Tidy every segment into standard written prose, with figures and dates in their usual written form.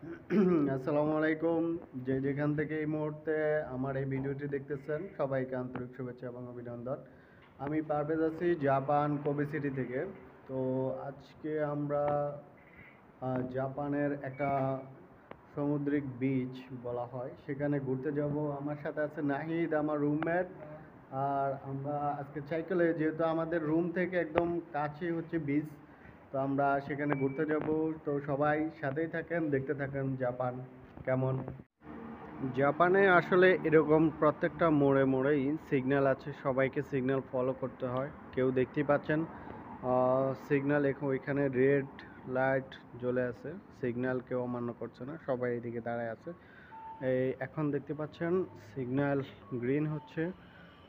আসসালামু আলাইকুম। যে যেখান থেকে এই মুহূর্তে আমার এই ভিডিওটি দেখতেছেন সবাইকে আন্তরিক শুভেচ্ছা এবং অভিনন্দন। আমি পারভেজ আছি জাপান কোবে সিটি থেকে। তো আজকে আমরা জাপানের একটা সামুদ্রিক বিচ বলা হয় সেখানে ঘুরতে যাব। আমার সাথে আছে নাহিদ, আমার রুমমেট। আর আমরা আজকে সাইকেলে, যেহেতু আমাদের রুম থেকে একদম কাছে হচ্ছে বিচ, তো আমরা সেখানে ঘুরতে যাব। তো সবাই সাথেই থাকেন, দেখতে থাকেন জাপান কেমন। জাপানে আসলে এরকম প্রত্যেকটা মোড়ে মোড়েই সিগন্যাল আছে, সবাইকে সিগন্যাল ফলো করতে হয়। কেউ দেখতেই পাচ্ছেন সিগন্যাল ওইখানে রেড লাইট জ্বলে আছে, সিগন্যাল কেউ অমান্য করছে না, সবাই এদিকে দাঁড়ায় আছে। এই এখন দেখতে পাচ্ছেন সিগন্যাল গ্রিন হচ্ছে,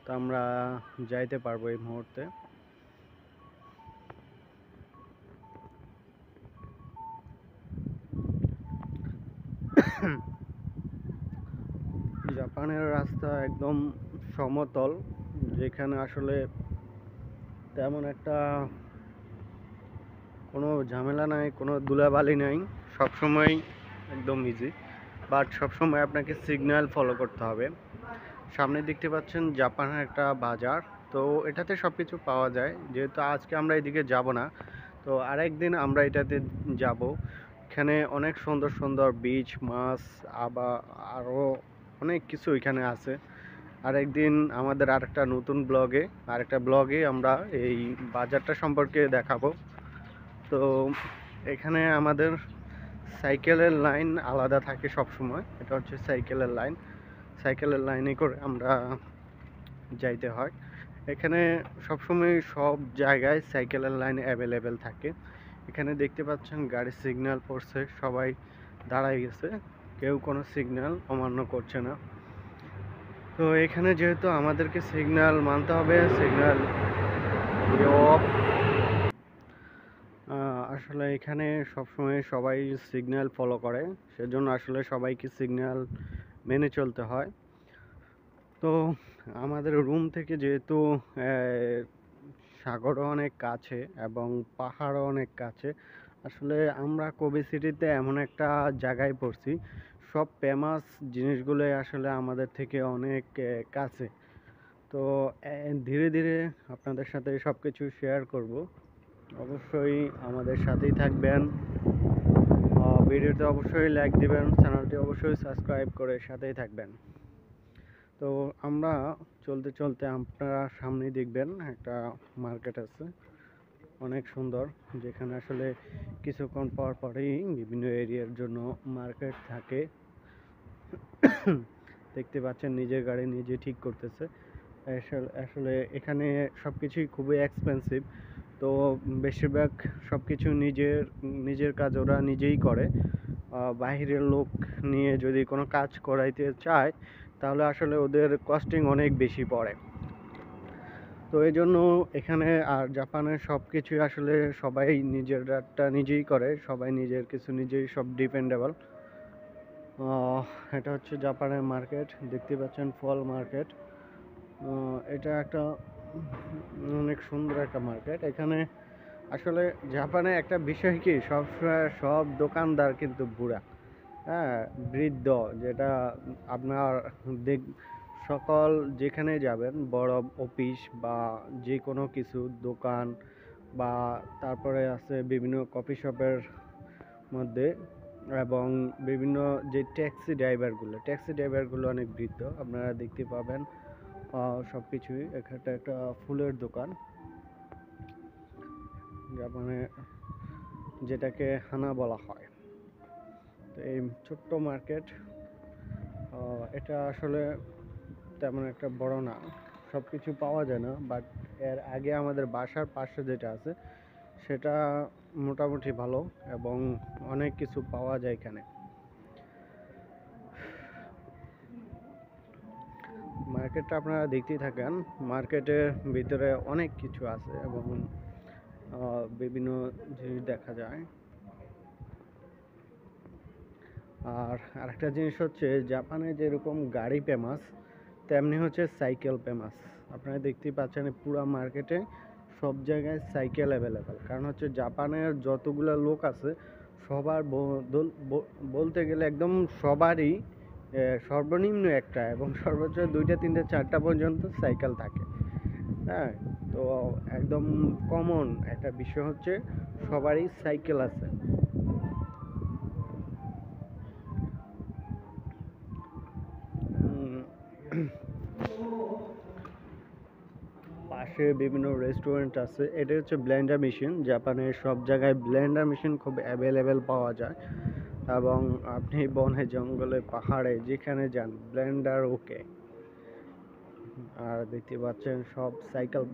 তো আমরা যাইতে পারবো এই মুহূর্তে। জাপানের রাস্তা একদম সমতল, যেখানে আসলে তেমন একটা কোনো ঝামেলা নাই, কোনো ধুলাবালি নাই, সবসময় একদম ইজি। বাট সবসময় আপনাকে সিগন্যাল ফলো করতে হবে। সামনে দেখতে পাচ্ছেন জাপানের একটা বাজার, তো এটাতে সব কিছু পাওয়া যায়। যেহেতু আজকে আমরা এদিকে যাব না, তো আরেকদিন আমরা এটাতে যাব। এখানে অনেক সুন্দর সুন্দর বিচ, মাছ, আবার আরও অনেক কিছু এখানে আছে। আরেকদিন আমাদের আরেকটা ব্লগে আমরা এই বাজারটা সম্পর্কে দেখাবো। তো এখানে আমাদের সাইকেলের লাইন আলাদা থাকে সব সময়, এটা হচ্ছে সাইকেলের লাইনে করে আমরা যাইতে হয়। এখানে সবসময় সব জায়গায় সাইকেলের লাইন অ্যাভেলেবেল থাকে। এখানে দেখতে পাচ্ছেন গাড়ির সিগন্যাল পড়ছে, সবাই দাঁড়ায় গেছে, কেউ কোনো সিগন্যাল অমান্য করছে না। তো এখানে যেহেতু আমাদেরকে সিগন্যাল মানতে হবে, সিগন্যাল আসলে এখানে সবসময় সবাই সিগন্যাল ফলো করে, সেজন্য আসলে সবাইকে সিগন্যাল মেনে চলতে হয়। তো আমাদের রুম থেকে যেহেতু সাগরও অনেক কাছে এবং পাহাড়ও অনেক কাছে, আসলে আমরা কোবে সিটিতে এমন একটা জায়গায় পড়ছি, সব ফেমাস জিনিসগুলোই আসলে আমাদের থেকে অনেক কাছে। তো ধীরে ধীরে আপনাদের সাথে সব কিছু শেয়ার করব। অবশ্যই আমাদের সাথেই থাকবেন। ভিডিওতে অবশ্যই লাইক দিবেন, চ্যানেলটি অবশ্যই সাবস্ক্রাইব করে সাথেই থাকবেন। তো আমরা চলতে চলতে আপনারা সামনেই দেখবেন একটা মার্কেট আছে, অনেক সুন্দর, যেখানে আসলে কিছুক্ষণ পর পরই বিভিন্ন এরিয়ার জন্য মার্কেট থাকে। দেখতে পাচ্ছেন নিজের গাড়ি নিজে ঠিক করতেছে। আসলে এখানে সব কিছুই খুবই এক্সপেন্সিভ, তো বেশিরভাগ সব কিছু নিজের কাজ ওরা নিজেই করে। বাহিরের লোক নিয়ে যদি কোনো কাজ করাইতে চায়, তাহলে আসলে ওদের কস্টিং অনেক বেশি পড়ে। তো এই জন্য এখানে আর জাপানের সব কিছুই আসলে সবাই নিজেরটা নিজেই করে, সবাই নিজের কিছু নিজেই সব ডিপেন্ডেবল। এটা হচ্ছে জাপানের মার্কেট, দেখতে পাচ্ছেন ফল মার্কেট। এটা একটা অনেক সুন্দর একটা মার্কেট। এখানে আসলে জাপানে একটা বিষয় কি, সব দোকানদার কিন্তু বুড়া, হ্যাঁ, বৃদ্ধ। যেটা আপনার দেখ সকল যেখানে যাবেন, বড় অফিস বা যে কোনো কিছু দোকান, বা তারপরে আছে বিভিন্ন কফি শপের মধ্যে, এবং বিভিন্ন যে ট্যাক্সি ড্রাইভারগুলো অনেক বৃদ্ধ আপনারা দেখতে পাবেন। সব কিছুই এখানটা একটা ফুলের দোকান, জাপানে যেটাকে হানা বলা হয়। তো এই ছোট্ট মার্কেট, এটা আসলে তেমন একটা বড় না, সব কিছু পাওয়া যায় না, বাট এর আগে আমাদের বাসার পাশে যেটা আছে সেটা মোটামুটি ভালো এবং অনেক কিছু পাওয়া যায় এখানে। মার্কেটটা আপনারা দেখতেই থাকেন, মার্কেটের ভিতরে অনেক কিছু আছে এবং বিভিন্ন জিনিস দেখা যায়। আর আরেকটা জিনিস হচ্ছে, জাপানে যেরকম গাড়ি ফেমাস, তেমনি হচ্ছে সাইকেল ফেমাস। আপনারা দেখতেই পাচ্ছেন পুরো মার্কেটে সব জায়গায় সাইকেল অ্যাভেলেবেল, কারণ হচ্ছে জাপানের যতগুলো লোক আছে সবার বলতে গেলে একদম সবারই সর্বনিম্ন একটা এবং সর্বোচ্চ 2টা 3টা 4টা পর্যন্ত সাইকেল থাকে। হ্যাঁ, তো একদম কমন একটা বিষয় হচ্ছে সবারই সাইকেল আছে। পাশে বিভিন্ন রেস্টুরেন্ট আছে। এটা হচ্ছে ব্লেন্ডার মেশিন। জাপানের সব জায়গায় ব্লেন্ডার মেশিন খুব অ্যাভেলেবেল পাওয়া যায় এবং আপনি বনে জঙ্গলে পাহাড়ে যেখানে যান ব্লেন্ডার ওকে। আর দেখতে পাচ্ছেন সব সাইকেল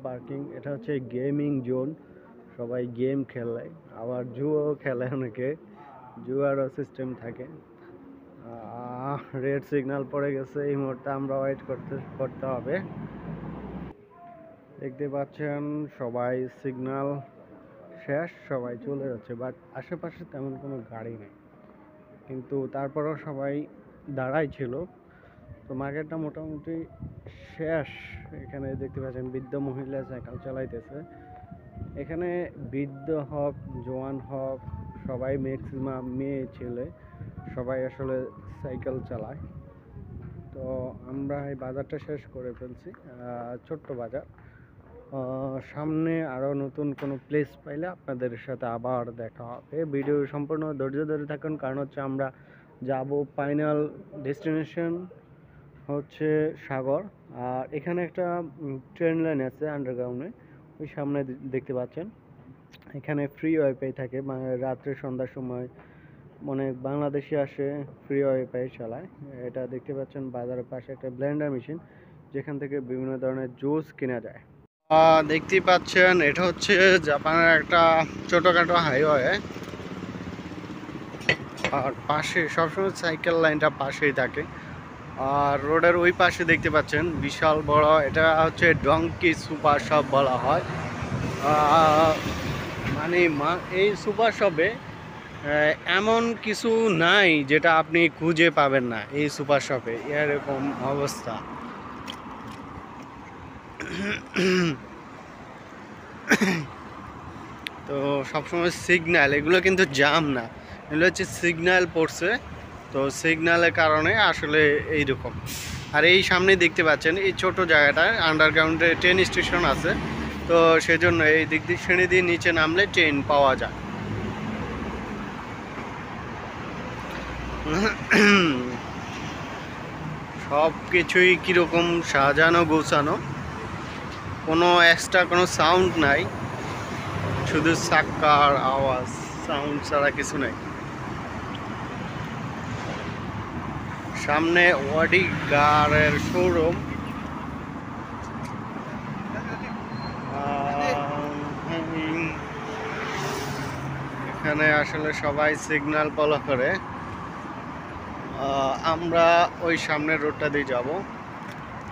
পার্কিং। এটা হচ্ছে গেমিং জোন, সবাই গেম খেলে, আবার জুয়াও খেলে অনেকে, জুয়ারও সিস্টেম থাকে। রেড সিগন্যাল পড়ে গেছে, এই মুহূর্তে আমরা ওয়েট করতে হবে। দেখতে পাচ্ছেন সবাই সিগন্যাল শেষ, সবাই চলে যাচ্ছে, বাট আশেপাশে তেমন কোনো গাড়ি নেই, কিন্তু তারপরেও সবাই দাঁড়াই ছিল। তো মার্কেটটা মোটামুটি শেষ। এখানে দেখতে পাচ্ছেন বৃদ্ধ মহিলা সাইকেল চালাইতেছে। এখানে বৃদ্ধ হোক জওয়ান হোক সবাই ম্যাক্সিমাম মেয়ে ছেলে সবাই আসলে সাইকেল চালায়। তো আমরা এই বাজারটা শেষ করে ফেলছি, ছোট্ট বাজার। সামনে আরও নতুন কোনো প্লেস পাইলে আপনাদের সাথে আবার দেখা হবে। ভিডিও সম্পূর্ণ ধৈর্য ধরে থাকুন, কারণ হচ্ছে আমরা যাব ফাইনাল ডেস্টিনেশন হচ্ছে সাগর। আর এখানে একটা ট্রেন লাইন আছে আন্ডারগ্রাউন্ডে, ওই সামনে দেখতে পাচ্ছেন। এখানে ফ্রি ওয়াইফাই থাকে, মানে রাত্রে সন্ধ্যার সময় অনেক বাংলাদেশি আসে, ফ্রি ওয়াইফাই চালায়। এটা দেখতে পাচ্ছেন বাজারের পাশে একটা ব্লেন্ডার মেশিন, যেখান থেকে বিভিন্ন ধরনের জুস কেনা যায়। দেখতেই পাচ্ছেন এটা হচ্ছে জাপানের একটা ছোটখাটো হাইওয়ে। আর পাশে সবসময় সাইকেল লাইনটা পাশেই থাকে। আর রোডের ওই পাশে দেখতে পাচ্ছেন বিশাল বড়, এটা হচ্ছে ডঙ্কি সুপার শপ বলা হয়। মানে এই সুপার শপে এমন কিছু নাই যেটা আপনি খুঁজে পাবেন না এই সুপার শপে, এরকম অবস্থা। তো সবসময় সিগন্যাল, এগুলো কিন্তু জাম না, এগুলো হচ্ছে সিগন্যাল পড়ছে, তো সিগন্যালের কারণে আসলে এইরকম। আর এই সামনে দেখতে পাচ্ছেন এই ছোট জায়গাটায় আন্ডারগ্রাউন্ডে ট্রেন স্টেশন আছে, তো সেজন্য এই দিক দিয়ে সিঁড়ি দিয়ে নিচে নামলে ট্রেন পাওয়া যায়। সব কিছুই কীরকম সাজানো গোছানো, কোনো এক্সট্রা কোনো সাউন্ড নাই, শুধু চাক্কার আওয়াজ, সাউন্ড ছাড়া কিছু নাই। সামনে ওয়াডি গারের শোরুম। এখানে আসলে সবাই সিগন্যাল ফলো করে। আমরা ওই সামনের রোডটা দিয়ে যাব।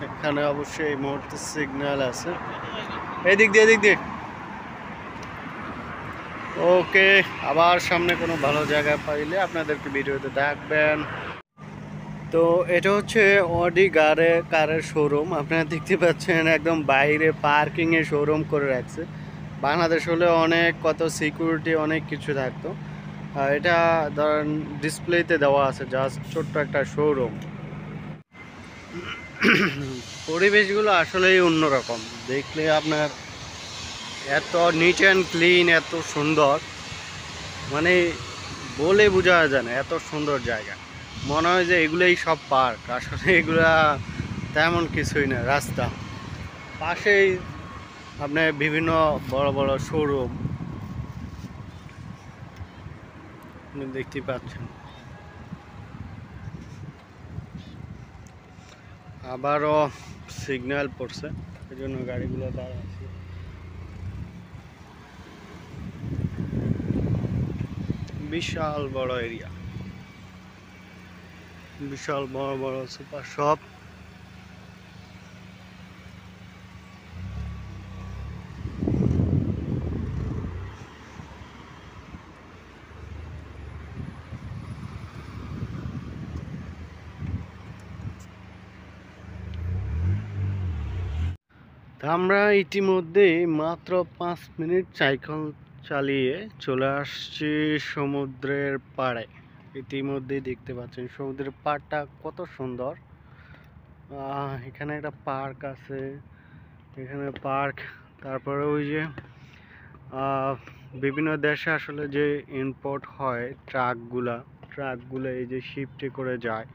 এখানে অবশ্যই এই মুহূর্তে সিগন্যাল আছে, এদিক দিয়ে। ওকে, আবার সামনে কোনো ভালো জায়গা পাইলে আপনাদেরকে ভিডিওতে দেখবেন। তো এটা হচ্ছে অডি কারের শোরুম। আপনারা দেখতে পাচ্ছেন একদম বাইরে পার্কিংয়ে শোরুম করে রাখছে। বাংলাদেশ হলে অনেক কত সিকিউরিটি অনেক কিছু থাকতো, এটা ধরেন ডিসপ্লেতে দেওয়া আছে, জাস্ট ছোট্ট একটা শোরুম। পরিবেশগুলো আসলেই অন্যরকম, দেখলে আপনার এত নিট অ্যান্ড ক্লিন, এত সুন্দর, মানে বলে বোঝা যায় না, এত সুন্দর জায়গা। মনে হয় যে এগুলোই সব পার্ক, আসলে এগুলা তেমন কিছুই না। রাস্তা পাশেই আপনার বিভিন্ন বড় বড় শোরুম দেখতে পাচ্ছেন। আবারও সিগন্যাল পড়ছে, এই জন্য গাড়িগুলো দাঁড়া আছে। বিশাল বড় এরিয়া, বিশাল বড় বড় সুপার শপ। আমরা ইতিমধ্যে মাত্র 5 মিনিট সাইকেল চালিয়ে চলে আসছি সমুদ্রের পাড়ে। ইতিমধ্যেই দেখতে পাচ্ছেন সমুদ্রের পাড়টা কত সুন্দর। এখানে একটা পার্ক আছে, এখানে পার্ক, তারপরে ওই যে বিভিন্ন দেশে আসলে যে ইম্পোর্ট হয় ট্রাকগুলো এই যে শিফটে করে যায়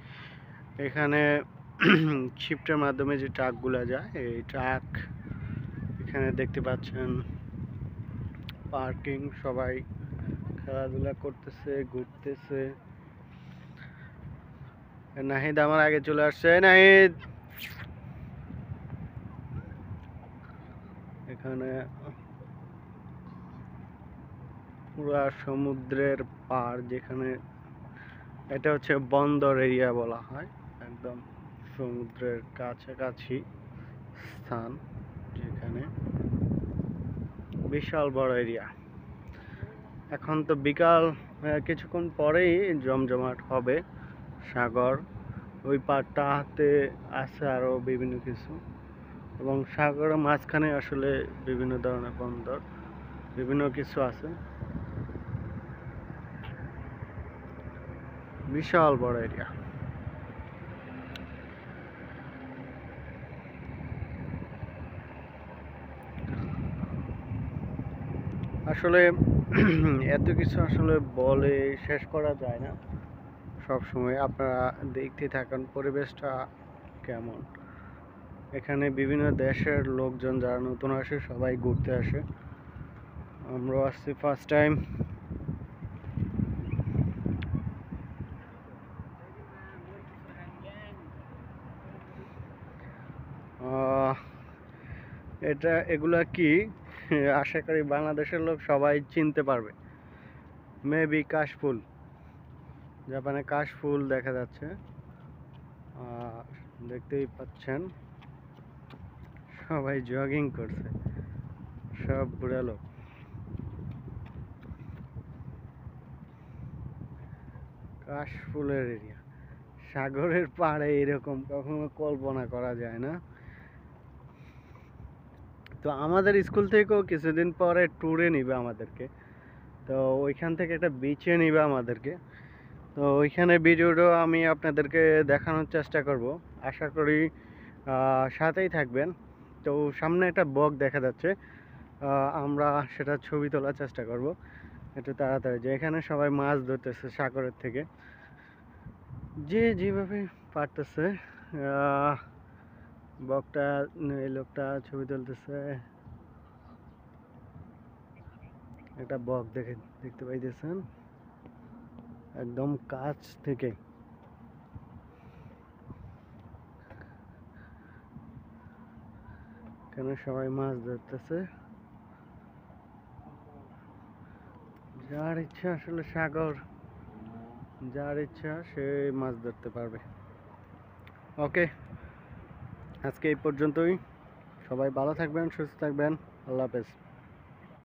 এখানে। শিফটের মাধ্যমে যে ট্রাকগুলো যায়, এই ট্রাক এখানে দেখতে পাচ্ছেন পার্কিং, সবাই খেলাধুলা করতেছে, ঘুরতেছে। নাহিদ আমার আগে চলে আসছে। নাহিদ, এখানে পুরা সমুদ্রের পার, যেখানে এটা হচ্ছে বন্দর এরিয়া বলা হয়, একদম সমুদ্রের কাছাকাছি স্থান, যেখানে বিশাল বড় এরিয়া। এখন তো বিকাল, কিছুক্ষণ পরেই জমজমাট হবে সাগর। ওই পাড়টাতে আছে আরো বিভিন্ন কিছু, এবং সাগরের মাঝখানে আসলে বিভিন্ন ধরনের বন্দর, বিভিন্ন কিছু আছে। বিশাল বড় এরিয়া। আসলে এত কিছু আসলে বলে শেষ করা যায় না। সব সময় আপনারা দেখতে থাকুন পরিবেশটা কেমন। এখানে বিভিন্ন দেশের লোকজন যারা নতুন আসে সবাই ঘুরতে আসে, আমরাও আসছি ফার্স্ট টাইম। এগুলা কি, আশা করি বাংলাদেশের লোক সবাই চিনতে পারবে। মেবি কাশফুল, জাপানে কাশফুল দেখা যাচ্ছে, দেখতেই পাচ্ছেন সবাই জগিং করছে, সব বুড়া লোক। কাশফুলের এরিয়া, সাগরের পাড়ে এরকম কখনো কল্পনা করা যায় না। তো আমাদের স্কুল থেকেও কিছুদিন পরে ট্যুরে নিবে আমাদেরকে, তো ওইখান থেকে একটা বিচে নিবে আমাদেরকে। তো ওইখানে ভিডিওটা আমি আপনাদেরকে দেখানোর চেষ্টা করব, আশা করি সাথেই থাকবেন। তো সামনে একটা বক দেখা যাচ্ছে, আমরা সেটা ছবি তোলার চেষ্টা করব একটু তাড়াতাড়ি, যে এখানে সবাই মাছ ধরতেছে সাগরের থেকে, যে যেভাবে পারতেছে। বকটা, এই লোকটা ছবি তুলতেছে, একটা বক দেখতে পাইতেছেন একদম কাছ থেকে। কেন সবাই মাছ ধরতেছে, যার ইচ্ছা আসলে সাগর, যার ইচ্ছা সে মাছ ধরতে পারবে। ওকে, আজকে এই পর্যন্তই। সবাই ভালো থাকবেন, সুস্থ থাকবেন। আল্লাহ হাফেজ।